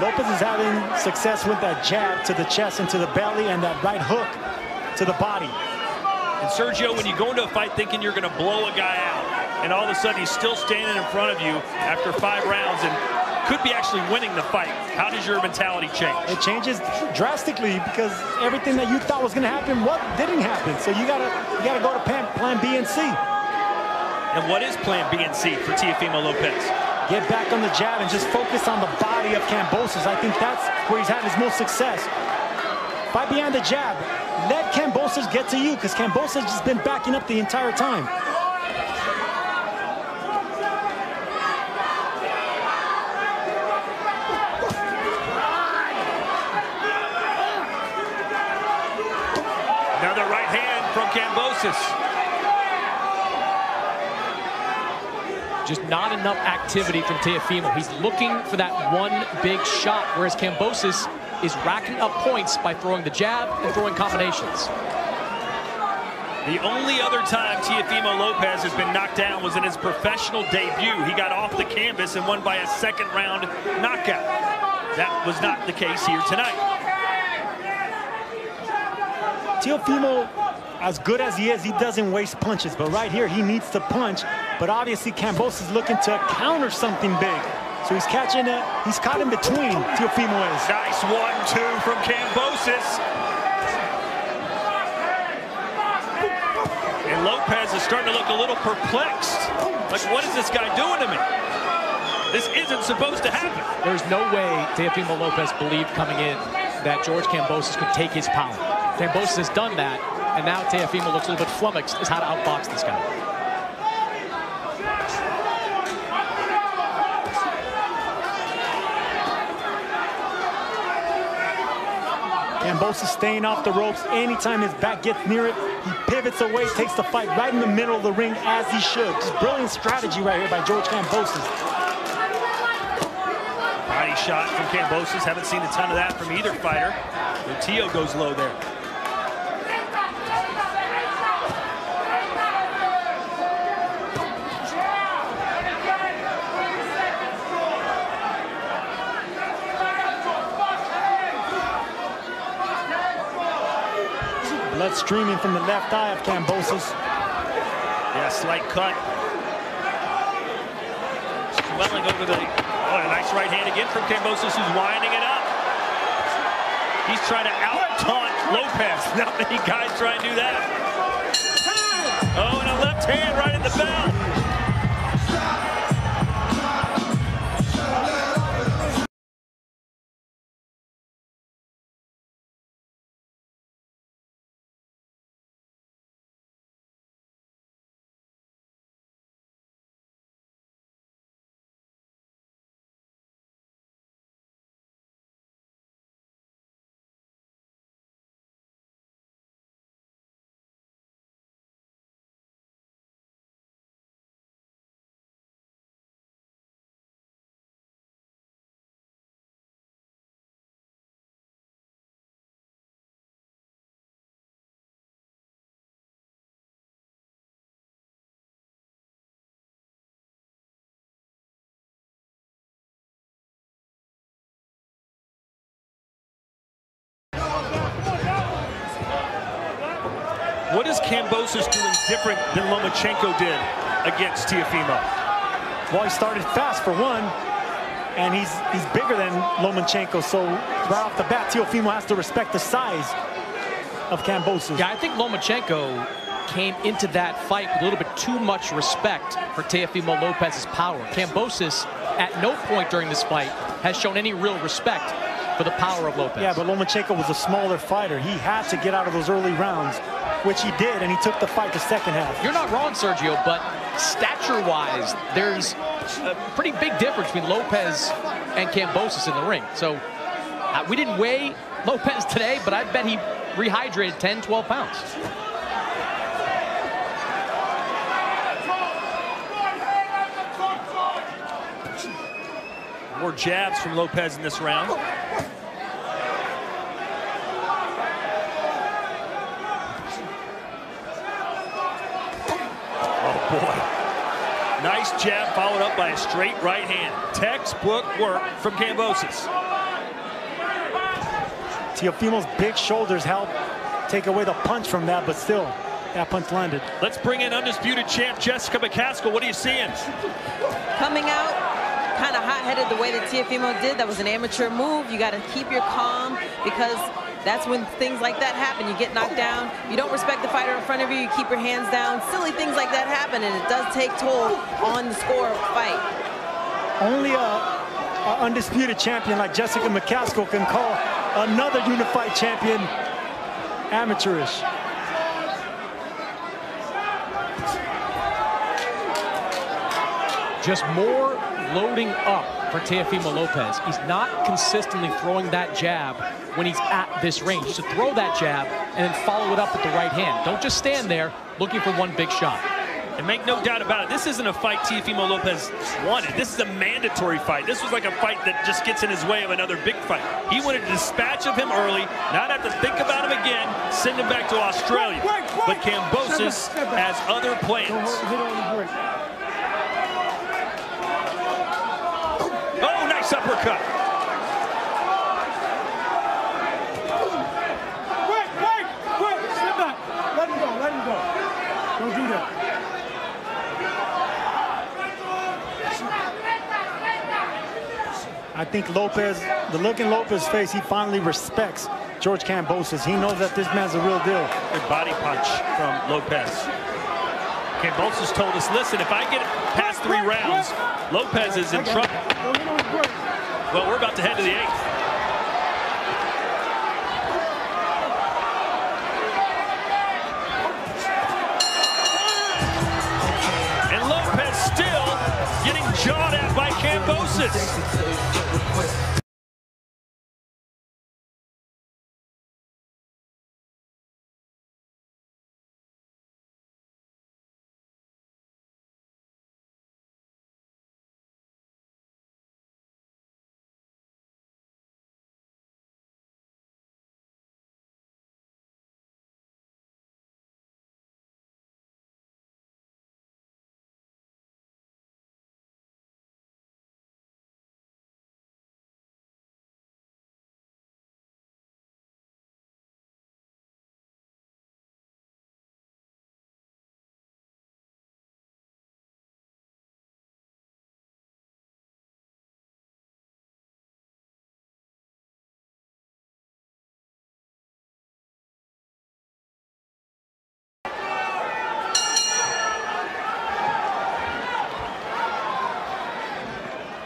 Lopez is having success with that jab to the chest and to the belly, and that right hook to the body. And Sergio, when you go into a fight thinking you're going to blow a guy out, and all of a sudden he's still standing in front of you after 5 rounds and could be actually winning the fight, how does your mentality change? It changes drastically because everything that you thought was going to happen, didn't happen. So you gotta go to plan B and C. And what is plan B and C for Teofimo Lopez? Get back on the jab and just focus on the body of Kambosos. I think that's where he's had his most success. Fight behind the jab. Let Kambosos get to you, because Kambosos has just been backing up the entire time. Another right hand from Kambosos. Just not enough activity from Teofimo. He's looking for that one big shot, whereas Kambosos is racking up points by throwing the jab and throwing combinations. The only other time Teofimo Lopez has been knocked down was in his professional debut. He got off the canvas and won by a second-round knockout. That was not the case here tonight. Teofimo, as good as he is, he doesn't waste punches. But right here, he needs to punch. But obviously, Kambosos is looking to counter something big. So he's catching it. He's caught in between, Teofimo is. Nice 1-2 from Kambosos. And Lopez is starting to look a little perplexed. Like, what is this guy doing to me? This isn't supposed to happen. There's no way Teofimo Lopez believed coming in that George Kambosos could take his power. Kambosos has done that, and now Teofimo looks a little bit flummoxed as how to outbox this guy. Kambosos staying off the ropes. Anytime his back gets near it, he pivots away, takes the fight right in the middle of the ring, as he should. Just brilliant strategy right here by George Kambosos. Body shot from Kambosos. Haven't seen a ton of that from either fighter. But Teo goes low there. Blood streaming from the left eye of Kambosos. Yeah, slight cut. Swelling over the... Oh, a nice right hand again from Kambosos, who's winding it up. He's trying to out-taunt Lopez. Not many guys try and do that. Oh, and a left hand right in the bell. What is Kambosos doing different than Lomachenko did against Teofimo? Well, he started fast for one, and he's bigger than Lomachenko, so right off the bat, Teofimo has to respect the size of Kambosos. Yeah, I think Lomachenko came into that fight with a little bit too much respect for Teofimo Lopez's power. Kambosos, at no point during this fight, has shown any real respect for the power of Lopez. Yeah, but Lomachenko was a smaller fighter. He had to get out of those early rounds, which he did, and he took the fight the second half. You're not wrong, Sergio, but stature-wise, there's a pretty big difference between Lopez and Kambosos in the ring. So we didn't weigh Lopez today, but I bet he rehydrated 10, 12 pounds. More jabs from Lopez in this round. Oh boy. Nice jab followed up by a straight right hand. Textbook work from Kambosos. Teofimo's big shoulders help take away the punch from that, but still, that punch landed. Let's bring in undisputed champ Jessica McCaskill. What are you seeing? Coming out kind of hot-headed the way that Teofimo did. That was an amateur move. You got to keep your calm, because that's when things like that happen. You get knocked down. You don't respect the fighter in front of you. You keep your hands down. Silly things like that happen, and it does take toll on the score of the fight. Only a undisputed champion like Jessica McCaskill can call another unified champion amateurish. Just more loading up for Teofimo Lopez. He's not consistently throwing that jab when he's at this range. He should throw that jab and then follow it up with the right hand. Don't just stand there looking for one big shot. And make no doubt about it, this isn't a fight Teofimo Lopez wanted. This is a mandatory fight. This was like a fight that just gets in his way of another big fight. He wanted to dispatch of him early, not have to think about him again, send him back to Australia. But Kambosos has other plans. Oh, nice uppercut. Wait, step back. Let him go. Don't do that. I think Lopez, the look in Lopez's face, he finally respects George Kambosos. He knows that this man's a real deal. Good body punch from Lopez. Kambosos told us, listen, if I get past 3 rounds, Lopez is in trouble. Well, we're about to head to the 8th. And Lopez still getting jawed at by Kambosos.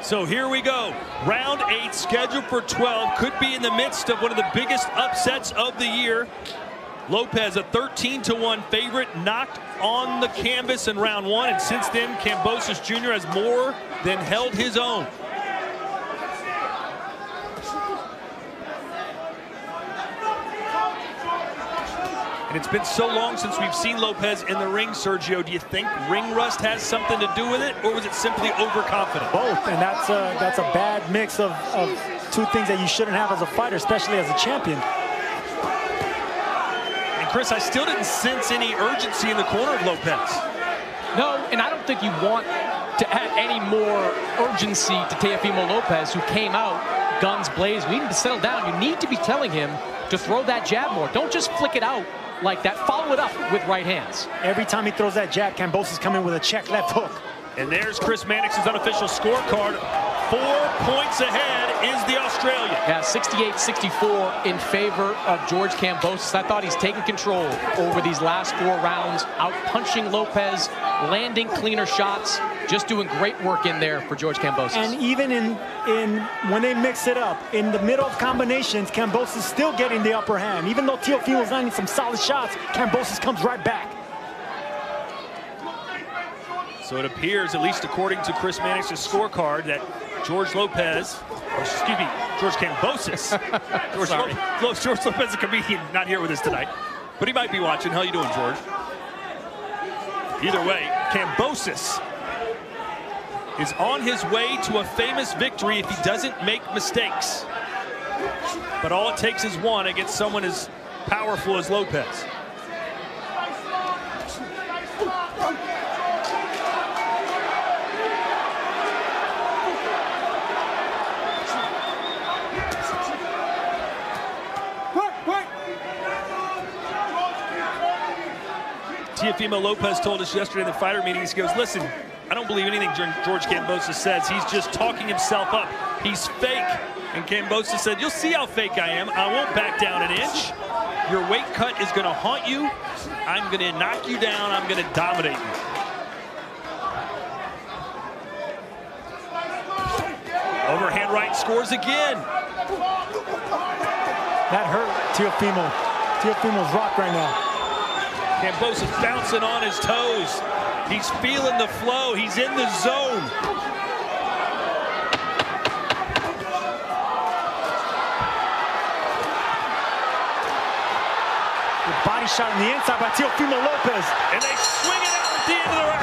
So here we go. Round 8, scheduled for 12. Could be in the midst of one of the biggest upsets of the year. Lopez, a 13-1 favorite, knocked on the canvas in round 1. And since then, Kambosos Jr. has more than held his own. And it's been so long since we've seen Lopez in the ring, Sergio. Do you think ring rust has something to do with it, or was it simply overconfident? Both, and that's a bad mix of 2 things that you shouldn't have as a fighter, especially as a champion. And Chris, I still didn't sense any urgency in the corner of Lopez. No, and I don't think you want to add any more urgency to Teofimo Lopez, who came out guns blazing. You need to settle down. You need to be telling him to throw that jab more. Don't just flick it out like that. Follow it up with right hands. Every time he throws that jab, Kambosos coming with a check left hook. And there's Chris Mannix's unofficial scorecard. 4 points ahead is the Australian. Yeah, 68-64 in favor of George Kambosos. I thought he's taken control over these last 4 rounds, out-punching Lopez, landing cleaner shots, just doing great work in there for George Kambosos. And even in when they mix it up, in the middle of combinations, Kambosos is still getting the upper hand. Even though Teofimo's landing some solid shots, Kambosos comes right back. So it appears, at least according to Chris Mannix's scorecard, that George Kambosos. George Lopez is a comedian, not here with us tonight, but he might be watching. How you doing, George? Either way, Kambosos is on his way to a famous victory if he doesn't make mistakes. But all it takes is one against someone as powerful as Lopez. Teofimo Lopez told us yesterday in the fighter meetings, he goes, listen, I don't believe anything George Kambosos says. He's just talking himself up. He's fake. And Kambosos said, you'll see how fake I am. I won't back down an inch. Your weight cut is going to haunt you. I'm going to knock you down. I'm going to dominate you. Overhand right scores again. That hurt Teofimo. Teofimo's rocked right now. Kambosos bouncing on his toes. He's feeling the flow. He's in the zone. The body shot on the inside by Teofimo Lopez. And they swing it out at the end of the round.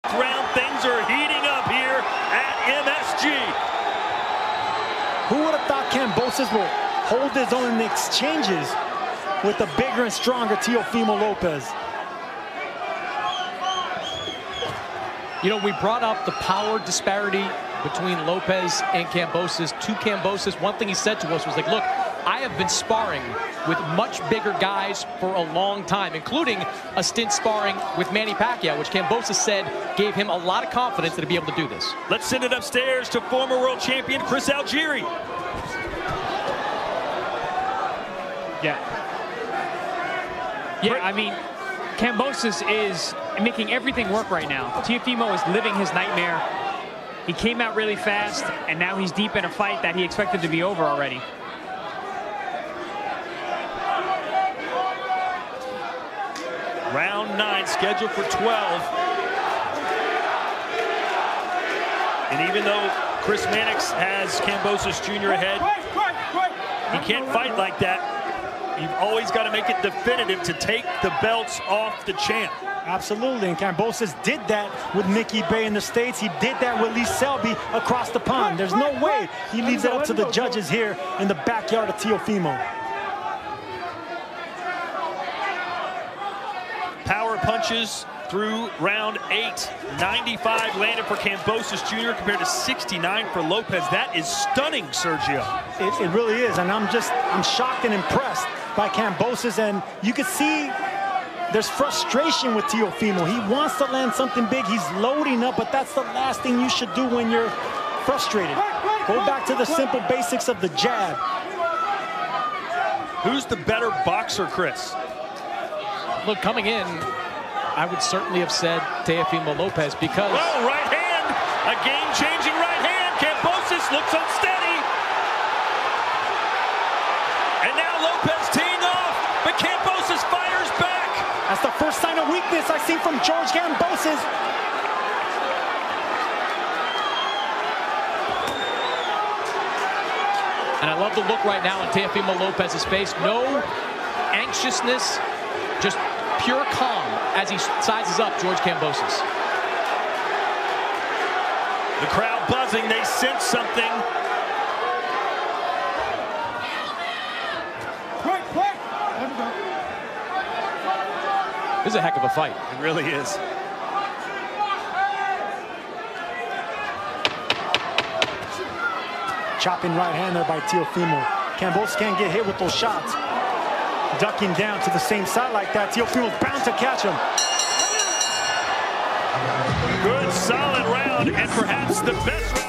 Round, things are heating up here at MSG. Who would have thought Kambosos will hold his own in the exchanges with the bigger and stronger Teofimo Lopez? You know, we brought up the power disparity between Lopez and Kambosos. To Kambosos, one thing he said to us was like, look, I have been sparring with much bigger guys for a long time, including a stint sparring with Manny Pacquiao, which Kambosos said gave him a lot of confidence that he'd be able to do this. Let's send it upstairs to former world champion Chris Algieri. Yeah, I mean, Kambosos is making everything work right now. Teofimo is living his nightmare. He came out really fast, and now he's deep in a fight that he expected to be over already. Round 9 scheduled for 12. And even though Chris Mannix has Kambosos Jr. ahead, he can't fight like that. You've always got to make it definitive to take the belts off the champ. Absolutely, and Kambosos did that with Mickey Bay in the States. He did that with Lee Selby across the pond. There's no way he leaves it up to the judges here in the backyard of Teofimo. Power punches through round 8. 95 landed for Kambosos Jr. compared to 69 for Lopez. That is stunning, Sergio. It really is, and I'm shocked and impressed by Kambosos, and you can see there's frustration with Teofimo. He wants to land something big. He's loading up, but that's the last thing you should do when you're frustrated. Go back to the simple basics of the jab. Who's the better boxer, Chris? Look, coming in, I would certainly have said Teofimo Lopez because... Oh, right hand! A game-changing right hand! Kambosos looks unsteady! And now Lopez teeing off, but Kambosos fires back! That's the first sign of weakness I've seen from George Kambosos. And I love the look right now on Teofimo Lopez's face. No anxiousness, just pure calm as he sizes up George Kambosos. The crowd buzzing, they sense something. This is a heck of a fight. It really is. Chopping right hand there by Teofimo. Kambosos can't get hit with those shots. Ducking down to the same side like that. Teofimo's bound to catch him. Good, solid round, and perhaps the best round.